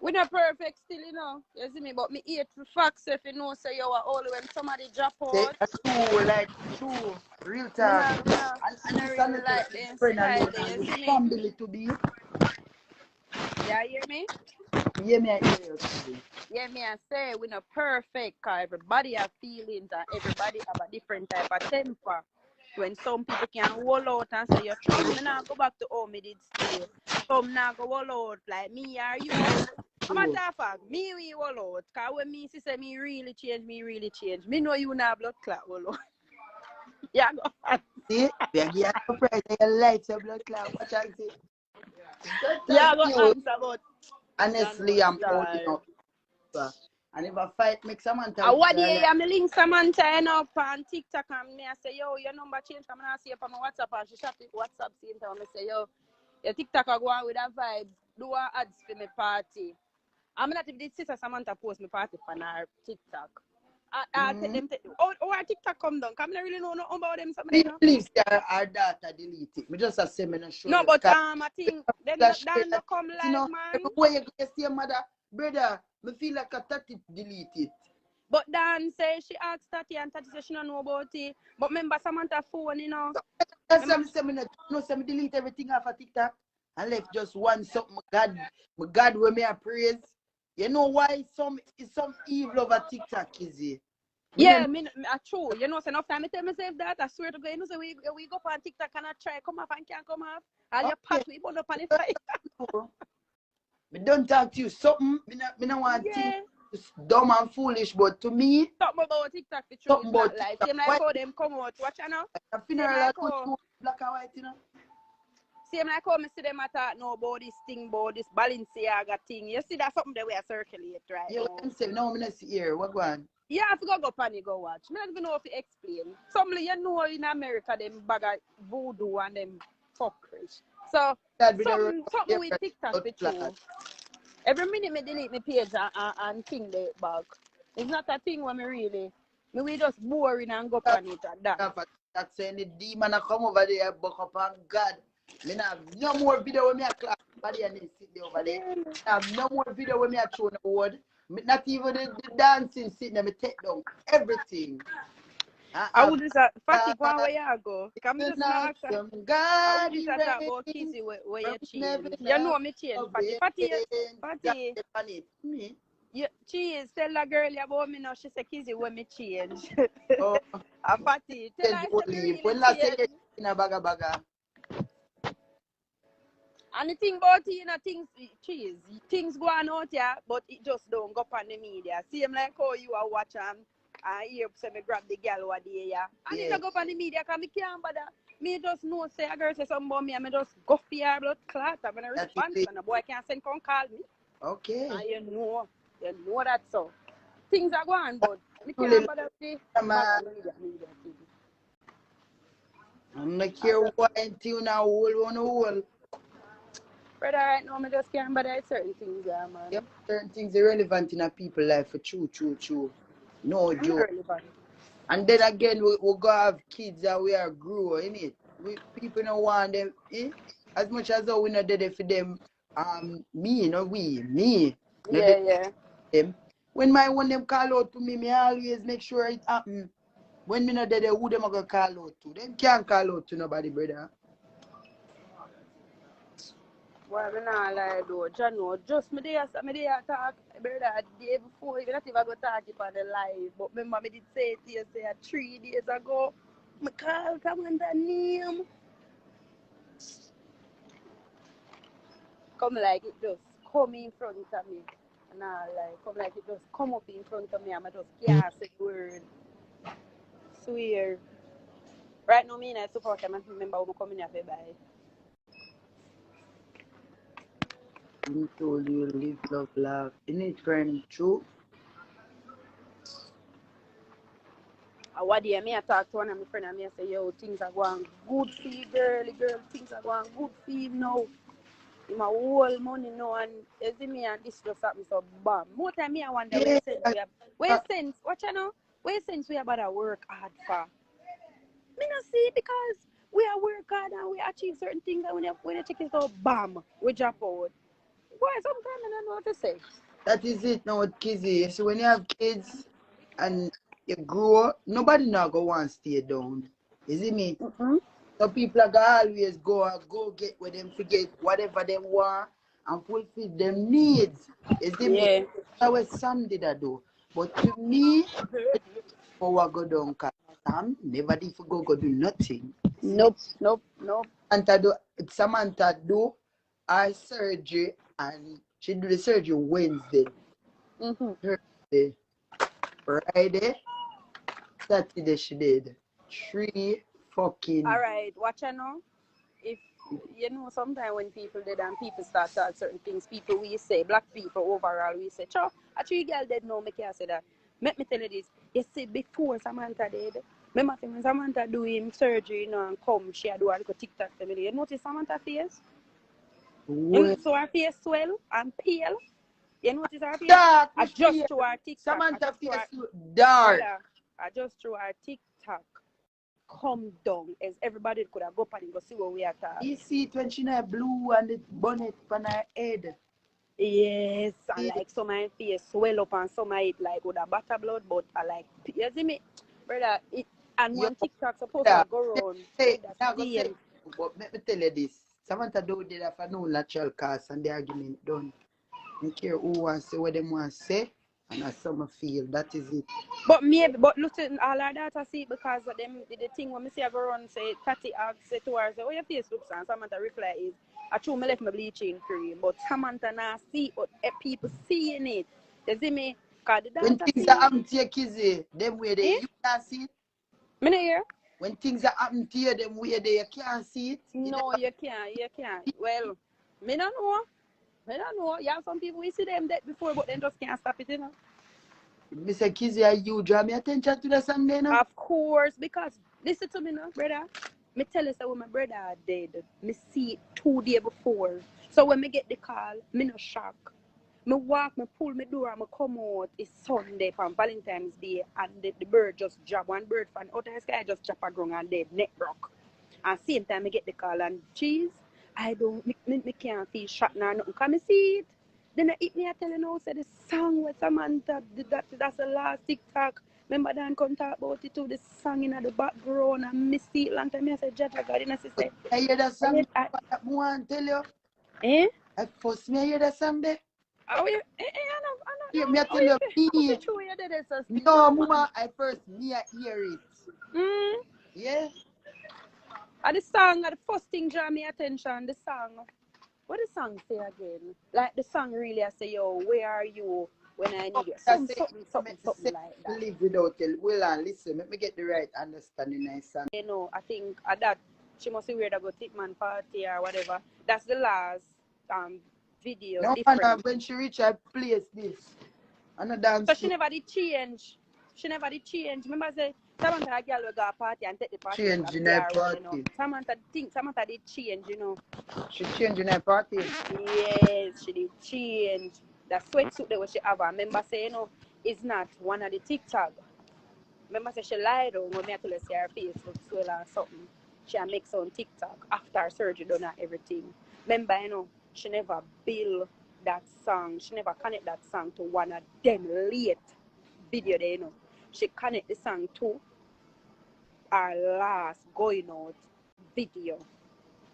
We not perfect still, you know. You see me, but me hate the facts if you know say you are all when somebody drop out. True, like true, real talk. And I this really is like not the friend style alone there, and you with see me? family to be. Yeah, hear me? Yeah, me I hear you today. Yeah, me I say we not perfect cause everybody have feelings and everybody have a different type of temper. When some people can hold out and say you're true, me now go back to how me did stay. Some now go hold out like me or you. I'm a True. matter of fact, me we hold out. Cause when me see say me really change. Me know you not blood clot hold out. Yeah, go on. See, we are getting a price and your lights your blood clot. Watch and see. Just Yeah, thank go you. answer but Honestly, I'm holding Januzaj. up. And if a fight makes someone I time what to day like, I'm link someone turn up on TikTok and me I say yo your number change come and I see up on my WhatsApp and she shot it WhatsApp same time I say yo your TikTok I go on with that vibe do a ads for my party. I'm not if this sister Samantha post my party on her TikTok. I take them our TikTok come down. Come I really know nothing about them somebody you know. please, our data delete it. Me just say me not show No you but because I think them flash that no that, come you live know, man. everywhere you go, you see your mother, brother, me feel like I touch it, delete it. But Dan say she asked Tati and Tati say she don't know about it. But remember Samantha phone, you know. That's why I say me not no say me delete everything off of TikTok and left just one something my God where me I praise. You know why some evil over TikTok is it? Yeah, true. You know, so enough time I tell myself that. I swear to God, you know, so we go on TikTok and I try come off and can't come off. All your pot we burn up on the fire. Me don't talk to you something. Me not want to think Yeah. it's dumb and foolish, but to me, Something about TikTok the truth something is not about like TikTok. same like Why how them come out. Watch you know. a Same funeral like are how black and white, you know? same like how me see them talk now about this thing, about this Balenciaga thing. You see that's something that we are circulate right Yeah, now. what I'm saying, no, I'm not see here. What go on? Yeah, I have to go up and go watch. I don't even know if to explain. Somebody you know in America them bag of voodoo and them fuckers. So That be the something with TikTok the true. Every minute me delete my page and thing the bag. It's not a thing where me really we just boring and go on it and that. That's saying the demon come over there, buck up on God. Me not have no more video with me a clap body and they sit there over there. I have no more video with me a throw the word. Not even the dancing sitting there, me take down everything. I would just Fatty go where you go. Come just not ask. I would just talk about Kizzy where you change. You know me change. Fatty. Me. Yeah, she is tell a girl about me now. She say Kizzy when me change. Oh, A Fatty. Tell her I say me really when last change. you in a baga. And the thing about it, you know, things go on out here, but it just don't go up on the media. Same like how you are watching and hear say me grab the girl over there, yeah. And it don't go up on the media because me can't bother. Me just know say a girl say something about me and me just go for her blood clot. I'm gonna respond and the boy can't send come call me. Okay. And you know that so. Things are going but me can't bother with the media. I'm not care what until now whole on the whole. Brother, right now, I just can't bother with certain things, yeah, man. Yep, certain things irrelevant in a people's life for true. No joke. And then again, we go have kids that we are grow in it. People don't want them, as much as we not did it for them. Me, no me. Yeah. Them. When my one them call out to me, me always make sure it happen. When me not dead, who them gonna call out to? Them can't call out to nobody, brother. Well, I'm not lie though, Jano. Just me there talk, brother, the day before, even not even go talk it on the live. But remember, me did say it to you, say 3 days ago, me call Commander name. Come like it just come in front of me. Nah, like, come like it just come up in front of me and I just can't say the word. Swear. Right now, me and I support him and remember when I come in here to buy. He told you live, love, laugh. Isn't it friend true? What day me I talk to one of my friends and me I say, yo, things are going good for you, girl, things are going good for you now. In my whole money now and you see me and this just happened so bam. More time me I wonder where sense we about to work hard for. Me not see because we are work hard and we achieve certain things and when you check it out, bam, we drop out. boy, sometimes I don't know what to say. That is it now with Kizzy. So when you have kids and you grow, nobody now go want to stay down. You see me? Mm-hmm. So people are gonna always go get where them forget whatever they want and fulfill them needs. You see me? Yeah. That's what Sam did I do. But to me, power go down cause Sam never did for go do nothing. See? Nope. Samantha do her surgery and she do the surgery Wednesday, Mm-hmm. Thursday, Friday, Saturday she did. 3 fucking All right, watch out now. If you know, sometimes when people dead and people start to add certain things, people we say, black people overall, we say, "Chow, a 3 girl dead now, make you say that." Let me tell you this. You see, before Samantha dead, remember when Samantha do him surgery, you know, and come, she do a little TikTok family. You notice Samantha face? way So her face swell and pale. You notice her face? dark I with just fear. through her TikTok. I Samantha just through her, face dark. brother, I just through her TikTok. Come down as everybody could have go up and go see what we are talking. You see it when she had blue and the bonnet on her head. Yes, and like some of my face swell up and some of it like with a butter blood, but I like, you see me, brother, it, and Yo, one TikTok supposed brother, to go around say, with the now go say, same. but let me tell you this. Samantha do did that for no natural cause and the argument done. I don't care who wants to say what they want to say, and that's how I feel. That is it. But maybe, but look at all our data see because of them, the thing when me see I go run say, Tati ask say to her, say, oh your face looks and Samantha reply is, I true me left my bleaching cream, but Samantha now see, but people seeing it. You see me? Because the When data things see are it. happening to your kids, them way they, Eh? you can't see it. Me not hear? When things are happening to you, them way they, you can't see it. No, you can't. Well, me don't know. Me don't know. You have some people we see them dead before, but they just can't stop it, you know. Mr. Kizzy, you draw me attention to the song there now? Of course, because listen to me now, brother. Me tell you, so when my brother dead, me see it 2 days before. So when me get the call, me no shock. Me walk, me pull me door, and me come out. It's Sunday from Valentine's Day, and the bird just drop. One bird from out of the sky just drop a ground and dead, neck broke. And same time, I get the call and cheese. I don't, me can't feel shot nor nothing. Come see it. Then I hit me, I tell you now, say the song with Samantha, that's the last TikTok. Remember Dan come talk about it too, the song in the background and me see it long time. I said, Judge, I got it. And I say, I hear that song, I want to tell you. eh? I first me hear that song there. Oh, yeah, Hear me I oh, tell you, me. true, you did it, so still. No, mama, I first me I hear it. Yeah. And the song, the first thing draw me attention, the song. What the song say again? Like the song really I say, yo, where are you when I need you? Something like that. Live without you. Well, listen, let me get the right understanding nice song. You know, I think at that she must be weird about Tickman party or whatever. That's the last video No, different. when she reach her place this. And a dance. So she never did change. Remember I say Samantha a girl will go a party and take the party Change in her party. you know. Samantha did change, you know. She changed in her party. Yes, she did change. The sweatsuit that she have, I remember saying, you know, it's not one of the TikTok. Remember say she lied on when me tell her say her face look swell or something. She make some TikTok after her surgery done and everything. Remember, you know, she never build that song. She never connect that song to one of them late video there, you know. She connect the song to her last going out video.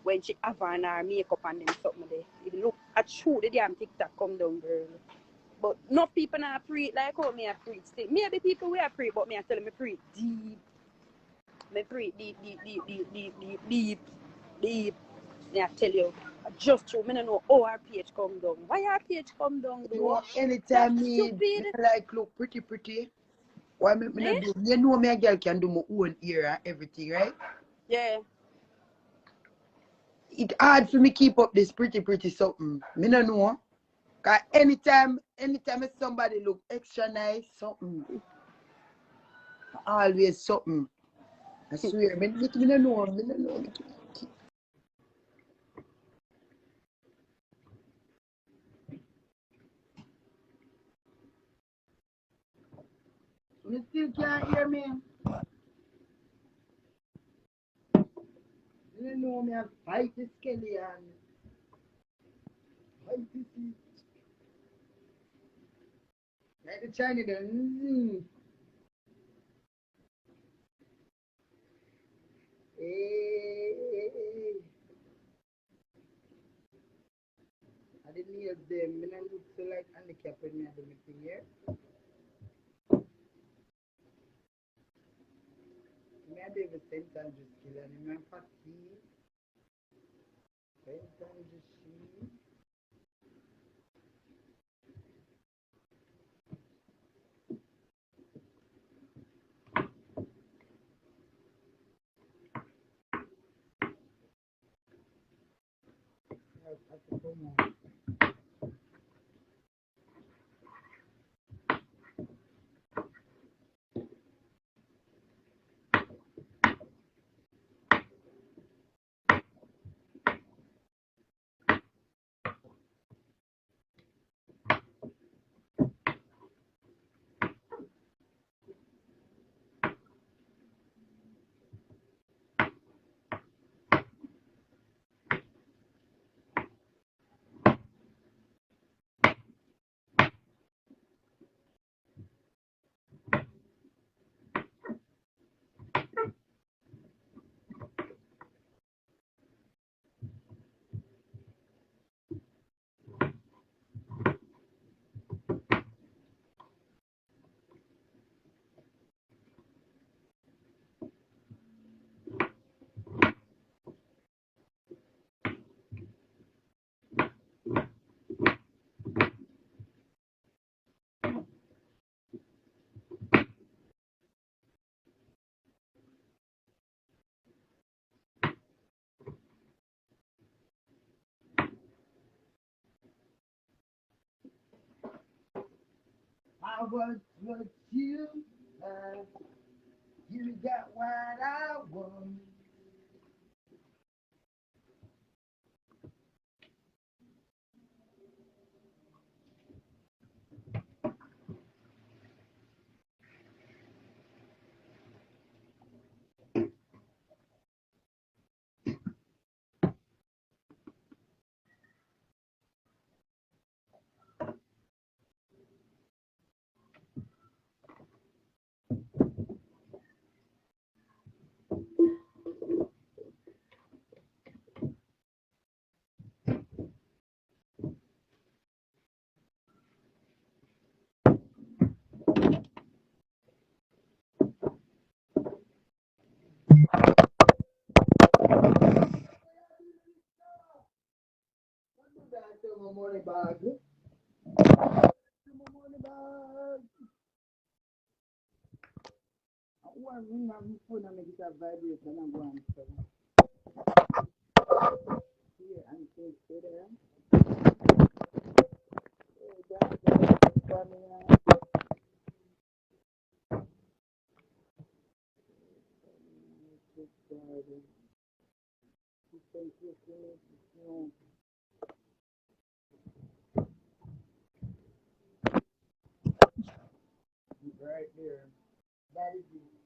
When she have on her makeup and them something there. It look at true the damn TikTok come down, girl. But no people not pre like how me a pre still. Maybe people we are pre, but me I tell them me pre deep. Me pre deep. Me I tell you. Just true, me don't know how our page come down. Why our page come down though? You know, anytime That's me like look pretty. Why me not do? You know me a girl can do my own ear and everything, right? Yeah. It's hard for me keep up this pretty something. Me no know. Cause anytime if somebody look extra nice, something. Always something. I swear, me no know. You still can't hear me. You know me, I fight the skeleton. Like the Chinese, hey. I didn't hear them. When I look so like handicap when I do my thing here. I do the St. Andrews skill and I'm party. St. Andrews skill. I was what you you got what I want. My money bag. My money bag. One ring on my phone and make it a vibrate and I'm going to here and stay there. Right there. That is it.